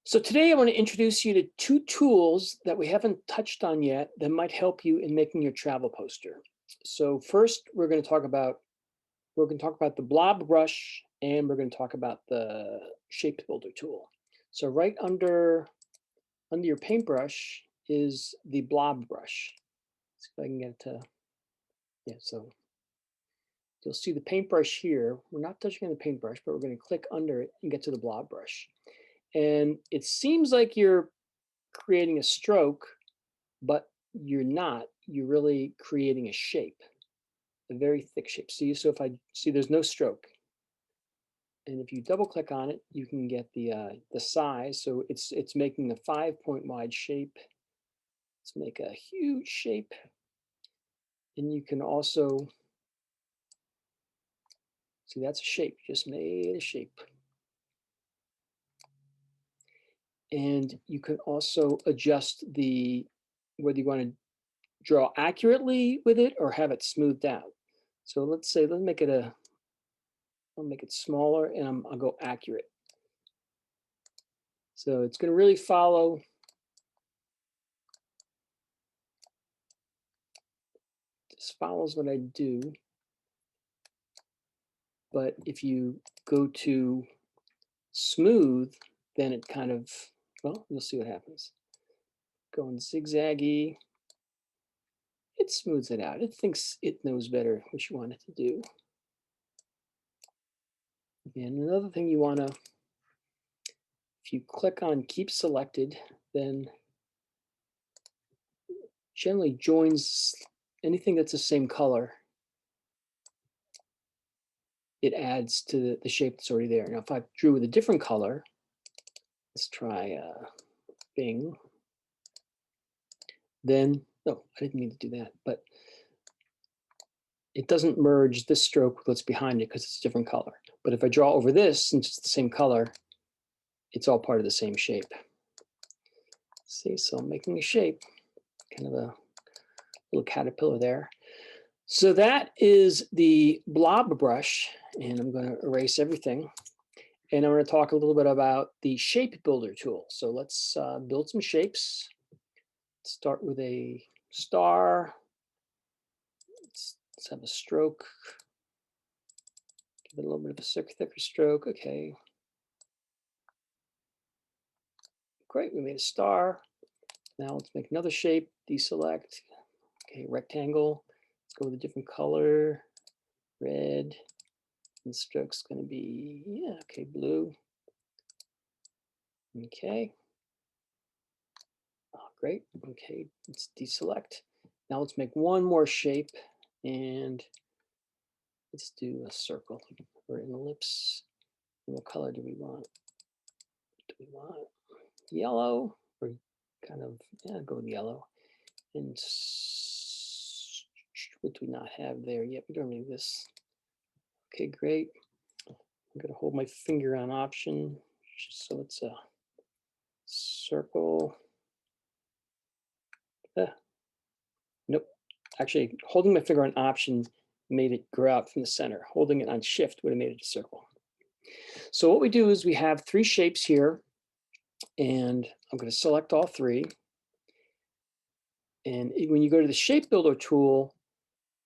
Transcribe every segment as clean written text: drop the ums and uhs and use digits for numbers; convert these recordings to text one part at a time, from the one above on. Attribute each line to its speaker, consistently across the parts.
Speaker 1: So today I want to introduce you to two tools that we haven't touched on yet that might help you in making your travel poster. So first we're going to talk about the Blob Brush, and we're going to talk about the Shape Builder tool. So right under your paintbrush is the Blob Brush. See if I can get it to, yeah, so you'll see the paintbrush here. We're not touching on the paintbrush, but we're going to click under it and get to the Blob Brush. And it seems like you're creating a stroke, but you're not. You're really creating a shape, a very thick shape. See, so if I see, there's no stroke, and if you double click on it, you can get the size. So it's making a 5-point wide shape. Let's make a huge shape, and you can also see that's a shape. Just made a shape, and you can also adjust the whether you want to draw accurately with it or have it smoothed out. So let's make it I'll make it smaller, and I'll go accurate. So it's going to really follow. Just follows what I do. But if you go to smooth, then it kind of, well, you'll see what happens. Going zigzaggy, it smooths it out. It thinks it knows better what you want it to do. And another thing you want to, if you click on keep selected, then generally joins anything that's the same color. It adds to the shape that's already there. Now, if I drew with a different color, let's try Bing. Then, oh, I didn't mean to do that, but it doesn't merge this stroke with what's behind it because it's a different color. But if I draw over this, since it's the same color, it's all part of the same shape. See, so I'm making a shape, kind of a little caterpillar there. So that is the Blob Brush, and I'm going to erase everything. And I'm going to talk a little bit about the Shape Builder tool. So let's build some shapes. Start with a star. Let's have a stroke. Give it a little bit of a thicker stroke. Okay. Great, we made a star. Now let's make another shape, deselect. Okay, rectangle. Let's go with a different color, red. And the stroke's going to be, yeah, okay, blue. Okay. Oh, great. Okay, let's deselect. Now let's make one more shape, and let's do a circle or an ellipse. What color do we want? Do we want yellow, or kind of, yeah, go with yellow? And what do we not have there yet? We don't need this. Okay, great. I'm going to hold my finger on Option, so it's a circle. Nope. Actually, holding my finger on Option made it grow out from the center. Holding it on Shift would have made it a circle. So what we do is we have three shapes here, and I'm going to select all three. And when you go to the Shape Builder tool,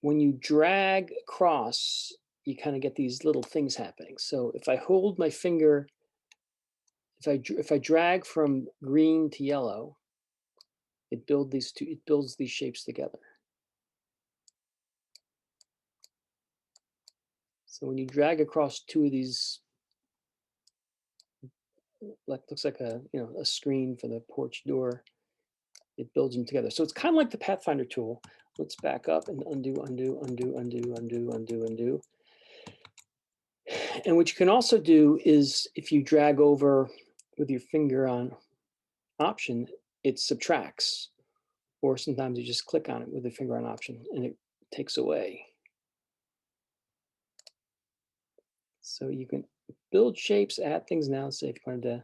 Speaker 1: when you drag across, you kind of get these little things happening. So if I hold my finger, if I drag from green to yellow, it builds these shapes together. So when you drag across two of these, like looks like a screen for the porch door, it builds them together. So it's kind of like the Pathfinder tool. Let's back up and undo, undo, undo, undo, undo, undo, undo. And what you can also do is if you drag over with your finger on Option, it subtracts. Or sometimes you just click on it with the finger on Option and it takes away. So you can build shapes, add things now. Say if you wanted to,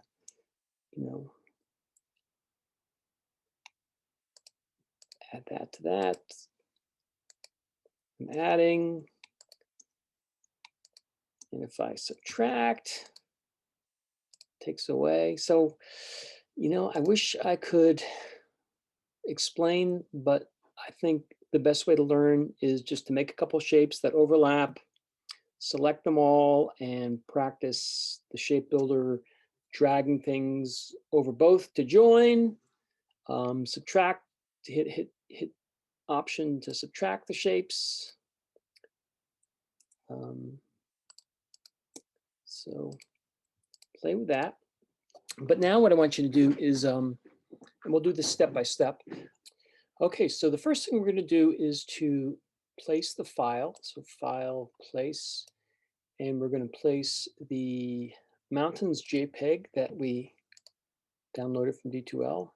Speaker 1: add that to that. I'm adding. And if I subtract, takes away. So, I wish I could explain, but I think the best way to learn is just to make a couple shapes that overlap, select them all, and practice the shape builder, dragging things over both to join, subtract, hit Option to subtract the shapes. So play with that. But now what I want you to do is, and we'll do this step by step. Okay, so the first thing we're going to do is to place the file. So file, place, and we're going to place the mountains JPEG that we downloaded from D2L.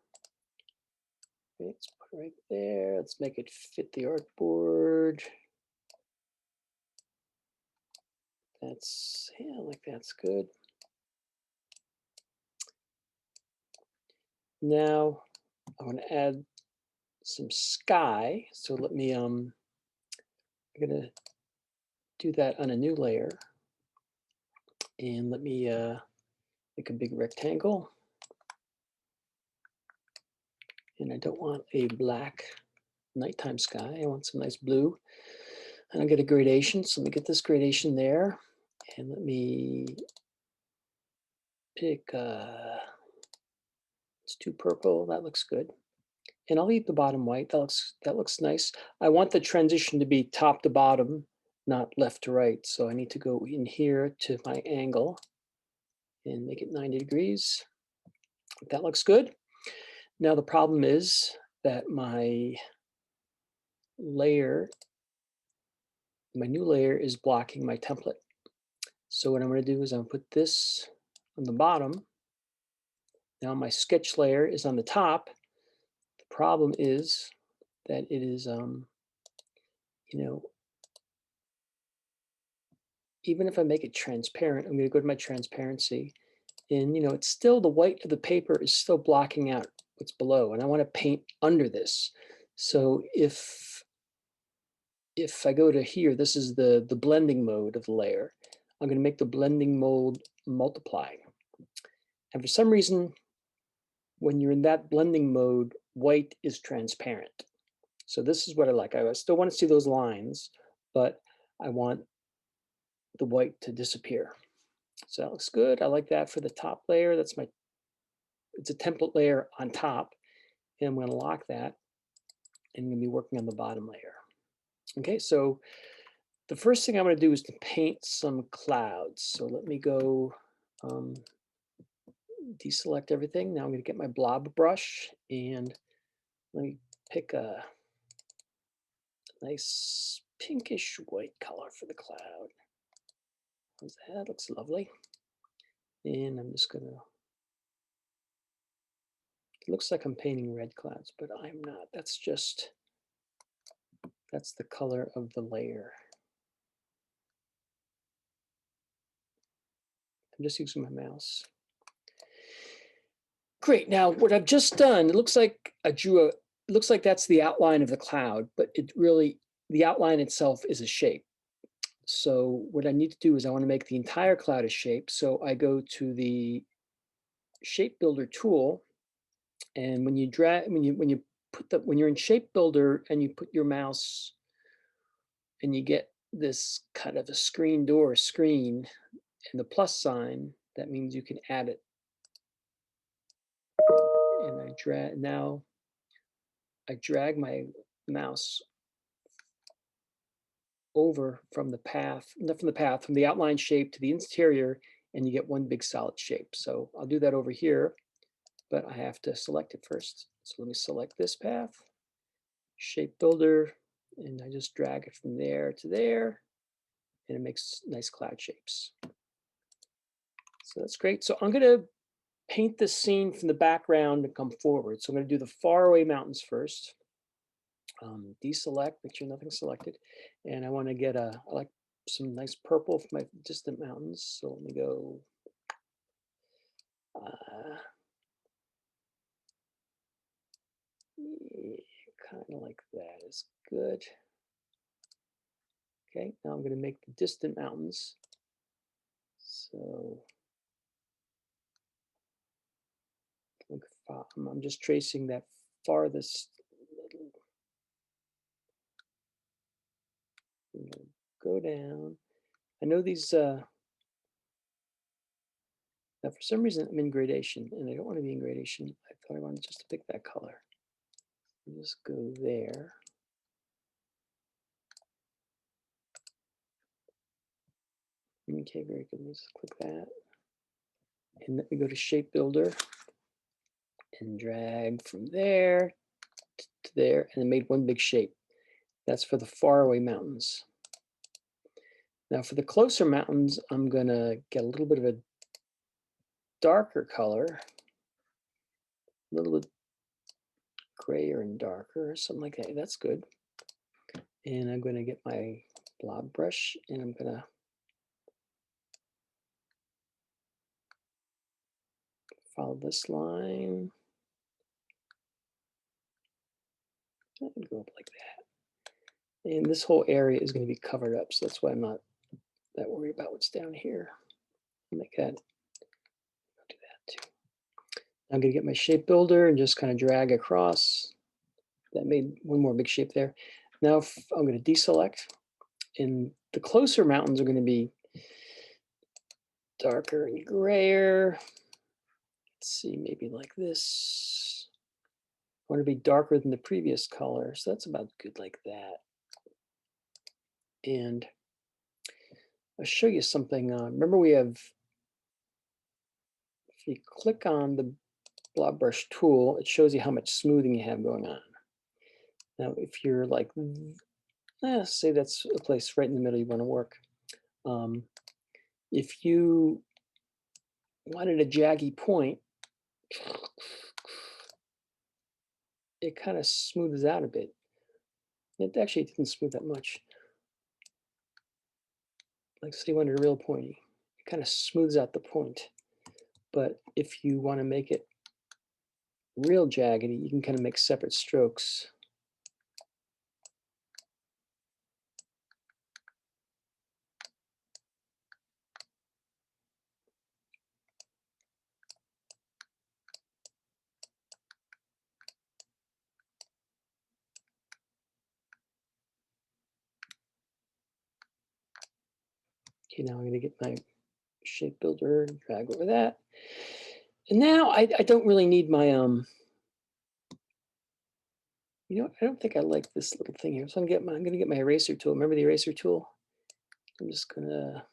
Speaker 1: Okay, let's put it right there. Let's make it fit the artboard. That's, yeah, like that's good. Now I want to add some sky. So let me, I'm going to do that on a new layer. And let me make a big rectangle. And I don't want a black nighttime sky. I want some nice blue. And I'll get a gradation. So let me get this gradation there. And let me pick, it's too purple. That looks good. And I'll leave the bottom white. That looks nice. I want the transition to be top to bottom, not left to right. So I need to go in here to my angle and make it 90 degrees. That looks good. Now the problem is that my new layer is blocking my template. So what I'm going to do is I'm going to put this on the bottom. Now my sketch layer is on the top. The problem is that it is, even if I make it transparent, I'm going to go to my transparency, and it's still, the white of the paper is still blocking out what's below, and I want to paint under this. So if I go to here, this is the blending mode of the layer. I'm going to make the blending mode multiply. And for some reason, when you're in that blending mode, white is transparent. So this is what I like. I still want to see those lines, but I want the white to disappear. So that looks good. I like that for the top layer. It's a template layer on top. And I'm going to lock that. And I'm going to be working on the bottom layer. Okay, so the first thing I'm going to do is to paint some clouds. So let me go deselect everything. Now I'm going to get my blob brush and let me pick a nice pinkish white color for the cloud. That looks lovely. And I'm just going to, it looks like I'm painting red clouds, but I'm not. That's the color of the layer. I'm just using my mouse. Great. Now what I've just done, it looks like it looks like that's the outline of the cloud, but the outline itself is a shape. So what I need to do is I want to make the entire cloud a shape. So I go to the shape builder tool, and when you when you're in shape builder and you put your mouse and you get this kind of a screen and the plus sign, that means you can add it. And I drag my mouse over from the outline shape to the interior, and you get one big solid shape. So I'll do that over here, but I have to select it first. So let me select this path, shape builder, and I just drag it from there to there, and it makes nice cloud shapes. So that's great. So I'm going to paint this scene from the background and come forward. So I'm going to do the faraway mountains first. Deselect, make sure nothing's selected. And I want to get I like some nice purple for my distant mountains. So let me go. Yeah, kind of like that is good. Okay, now I'm going to make the distant mountains. So I'm just tracing that farthest little, go down. I know these, now for some reason I'm in gradation and I don't want to be in gradation. I thought I wanted just to pick that color. Just go there. Okay, very good. Let's click that. And let me go to Shape Builder and drag from there to there, and it made one big shape. That's for the faraway mountains. Now for the closer mountains, I'm gonna get a little bit of a darker color, a little bit grayer and darker, something like that. That's good. And I'm gonna get my blob brush and I'm gonna follow this line. And go up like that. And this whole area is going to be covered up, so that's why I'm not that worried about what's down here. Make that, I'll do that too. I'm going to get my shape builder and just kind of drag across. That made one more big shape there. Now I'm going to deselect, and the closer mountains are going to be darker and grayer. Let's see, maybe like this. I want to be darker than the previous color, so that's about good like that. And I'll show you something. Remember we have, if you click on the Blob Brush tool, it shows you how much smoothing you have going on. Now, if you're like, say that's a place right in the middle you want to work. If you wanted a jaggy point, it kind of smooths out a bit. It actually didn't smooth that much. Like say you wanted a real pointy, it kind of smooths out the point. But if you want to make it real jaggedy, you can kind of make separate strokes. Okay, now I'm going to get my shape builder, drag over that. And now I don't really need my, you know what, I don't think I like this little thing here. So I'm going to get my eraser tool. Remember the eraser tool? I'm just going to,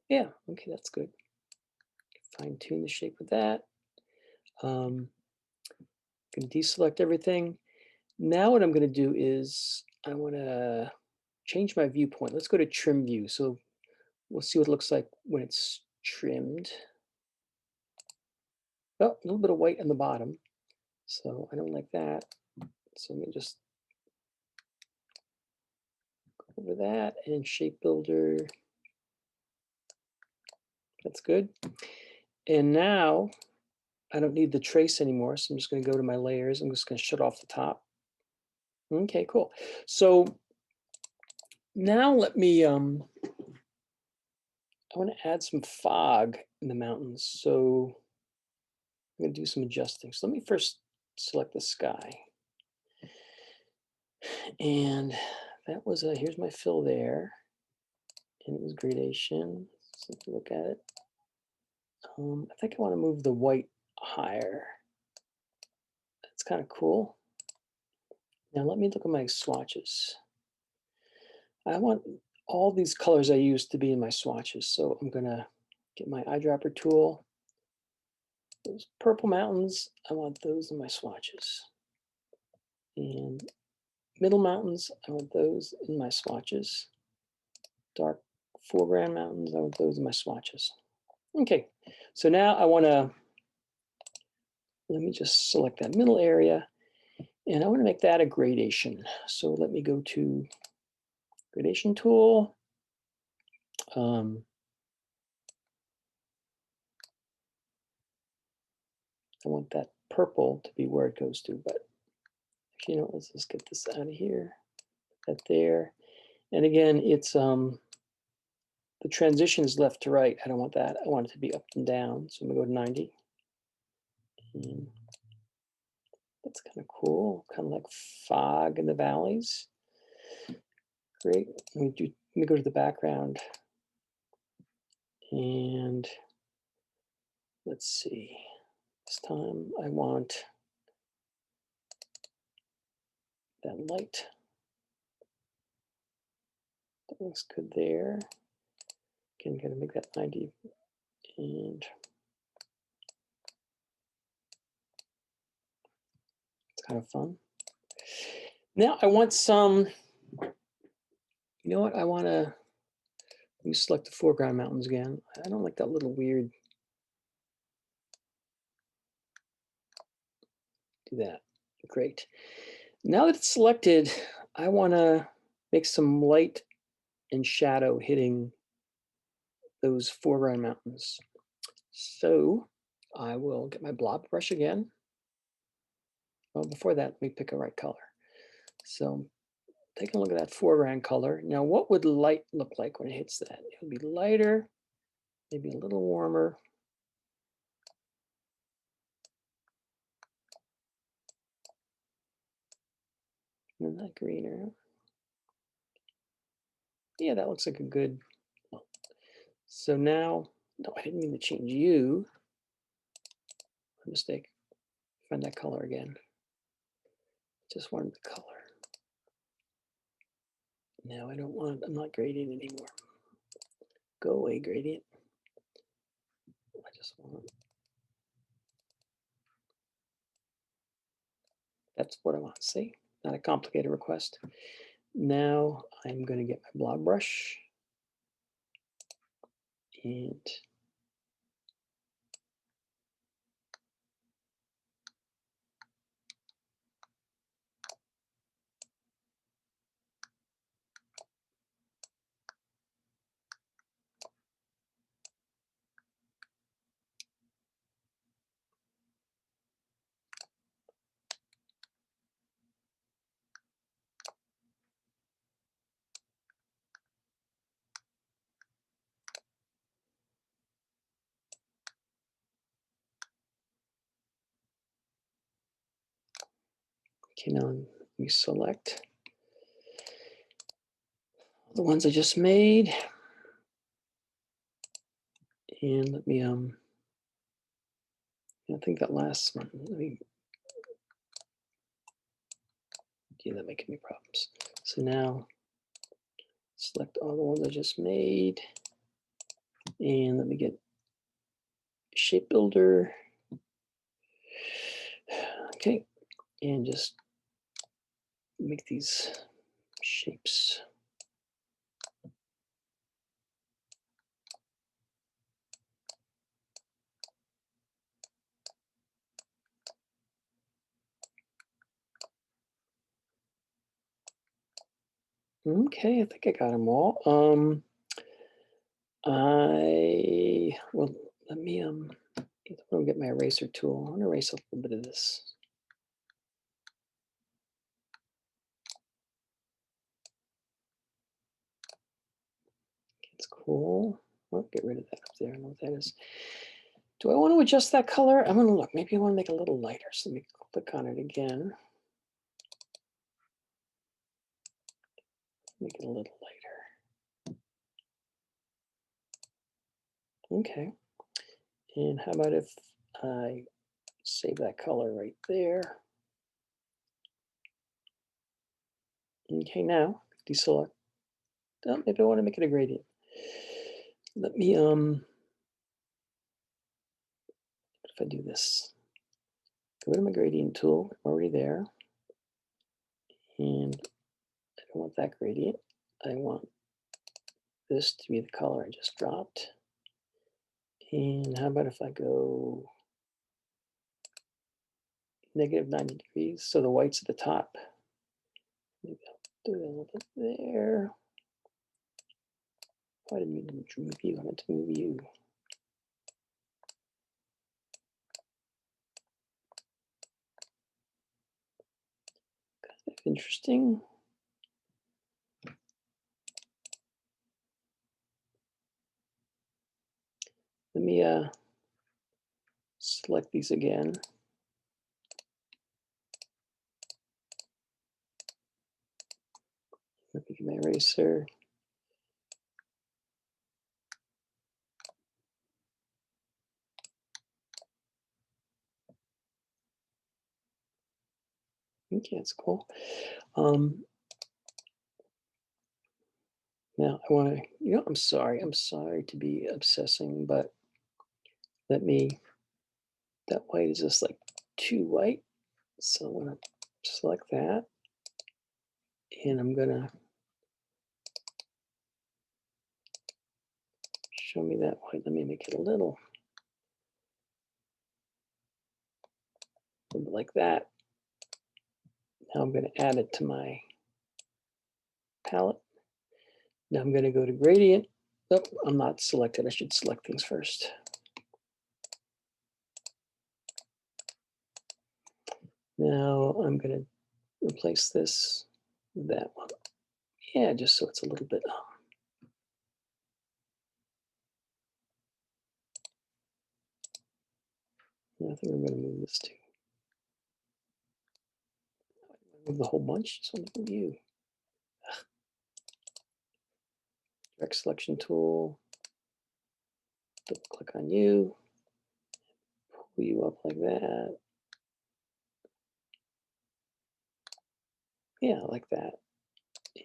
Speaker 1: yeah, okay, that's good. Fine tune the shape of that. Going to deselect everything. Now what I'm going to do is I want to change my viewpoint. Let's go to trim view. So we'll see what it looks like when it's trimmed. Oh, a little bit of white on the bottom. So I don't like that. So let me just go over that and shape builder. That's good. And now I don't need the trace anymore. So I'm just going to go to my layers. I'm just going to shut off the top. Okay, cool. So now let me, I want to add some fog in the mountains. So I'm going to do some adjusting. So let me first select the sky. And that was here's my fill there. And it was gradation. So let's look at it. I think I want to move the white higher. That's kind of cool. Now let me look at my swatches. I want all these colors I used to be in my swatches. So I'm going to get my eyedropper tool. Those purple mountains, I want those in my swatches. And middle mountains, I want those in my swatches. Dark foreground mountains, I want those in my swatches. Okay, so now I want to, let me just select that middle area, and I want to make that a gradation. So let me go to Gradation Tool. I want that purple to be where it goes to, but actually, you know, let's just get this out of here, that there. And again, it's the transition is left to right. I don't want that. I want it to be up and down. So I'm gonna go to 90. And that's kind of cool, kind of like fog in the valleys. Great. Let me go to the background. And let's see. This time I want that light. That looks good there. Again, gotta make that 90. And it's kind of fun. Now I want some, you know what? I want to, let me select the foreground mountains again. I don't like that little weird, do that. Great. Now that it's selected, I want to make some light and shadow hitting those foreground mountains. So I will get my blob brush again. Well, before that, let me pick a right color. So take a look at that foreground color. Now, what would light look like when it hits that? It would be lighter, maybe a little warmer. And that greener. Yeah, that looks like a good. So now, no, I didn't mean to change you. My mistake. Find that color again. Just wanted the color. Now I don't want, I'm not gradient anymore. Go away, gradient. I just want, that's what I want. See, not a complicated request. Now I'm going to get my blob brush and okay, now let me select the ones I just made. And let me, I think that last one, let me, yeah, that making me problems. So now select all the ones I just made. And let me get shape builder. Okay, and just make these shapes. Okay, I think I got them all. Well, let me get my eraser tool. I'm gonna erase a little bit of this. It's cool. I'll get rid of that up there. I don't know what that is. Do I want to adjust that color? I'm gonna look. Maybe I want to make it a little lighter. So let me click on it again. Make it a little lighter. Okay. And how about if I save that color right there? Okay, now deselect. Oh, maybe I want to make it a gradient. Let me if I do this, go to my gradient tool, I'm already there. And I don't want that gradient. I want this to be the color I just dropped. And how about if I go negative 90 degrees, so the white's at the top. Maybe I'll do it a little bit there. Oh, I didn't mean to move you, I meant to move you. Kind of interesting. Let me select these again. Let me get my eraser. Okay, that's cool. Now I want to, I'm sorry to be obsessing, but let me, that white is just like too white. So I'm going to select that, and I'm going to show me that white. Let me make it a little bit like that. Now I'm going to add it to my palette. Now I'm going to go to gradient. Oh, I'm not selected. I should select things first. Now I'm going to replace this with that one. Yeah, just so it's a little bit. I think I'm going to move this too. Move the whole bunch. So I'm going to view. Direct selection tool. Double click on you. Pull you up like that. Yeah, like that.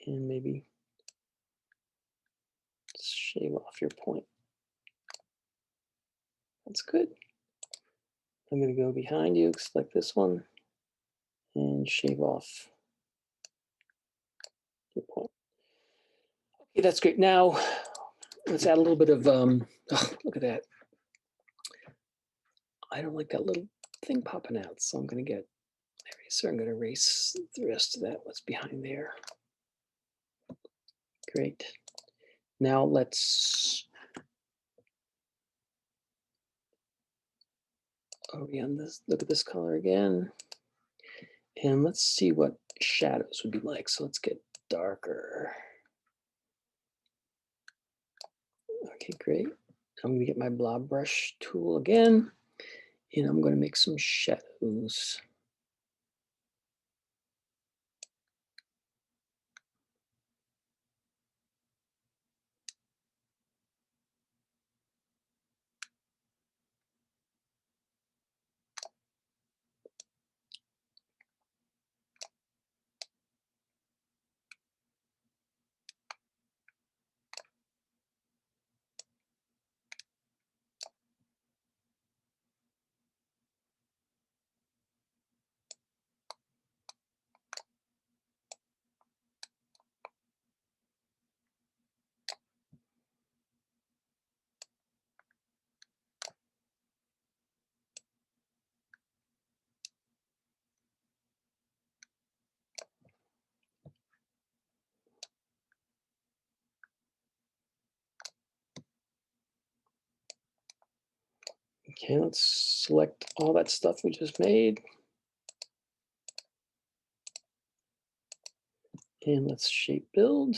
Speaker 1: And maybe shave off your point. That's good. I'm going to go behind you, select this one, and shave off your point. Okay, that's great. Now let's add a little bit of, oh, look at that. I don't like that little thing popping out, so I'm going to get eraser. I'm going to erase the rest of that, what's behind there. Great. Now let's, are we on this? Look at this color again. And let's see what shadows would be like. So let's get darker. Okay, great. I'm going to get my Blob Brush tool again, and I'm going to make some shadows. Okay, let's select all that stuff we just made. And let's shape build.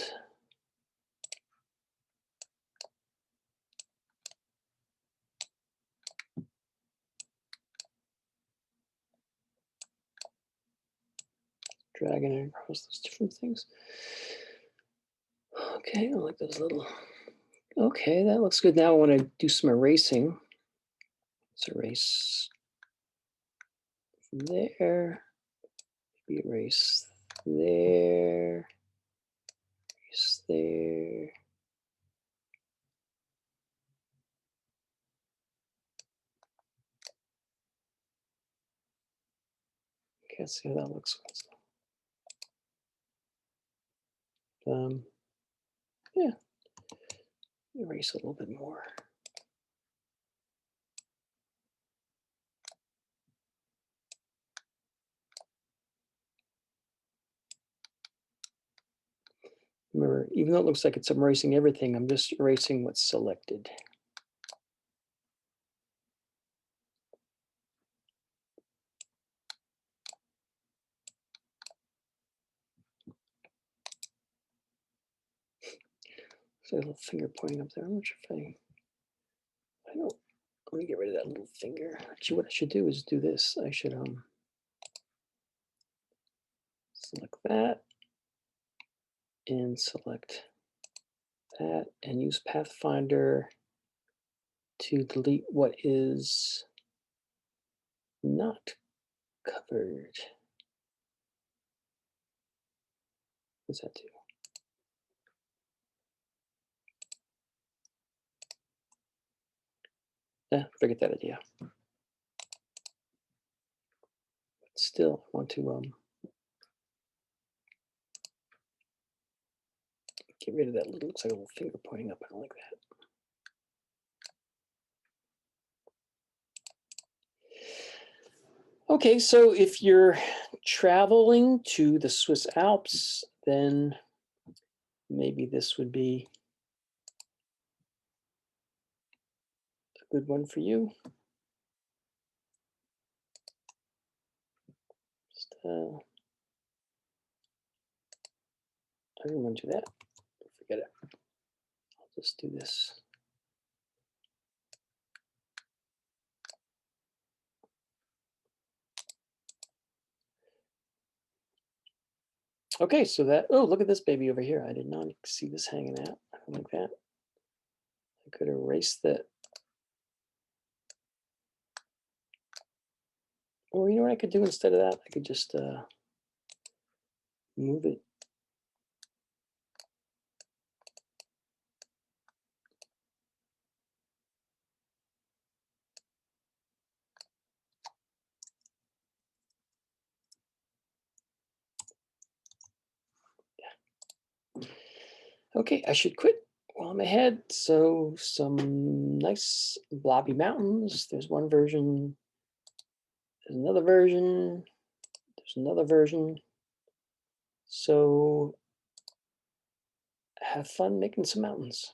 Speaker 1: Dragging it across those different things. Okay, I like those little, okay, that looks good. Now I want to do some erasing. Let's erase from there, maybe erase there, erase there. Okay, let's see how that looks. Yeah, erase a little bit more. Remember, even though it looks like it's erasing everything, I'm just erasing what's selected. So a little finger pointing up there. I'm not sure if I don't. Let me get rid of that little finger. Actually, what I should do is do this. I should select that and select that and use Pathfinder to delete what is not covered. What does that do? Forget that idea. Still, I want to get rid of that little, looks like a little finger pointing up. I don't like that. Okay, so if you're traveling to the Swiss Alps, then maybe this would be a good one for you. Just, I didn't want to do that. Forget it. I'll just do this. Okay, so that, oh, look at this baby over here. I did not see this hanging out. I don't like that. I could erase that. Or you know what I could do instead of that? I could just move it. Okay, I should quit while I'm ahead. So some nice blobby mountains. There's one version. There's another version. There's another version. So have fun making some mountains.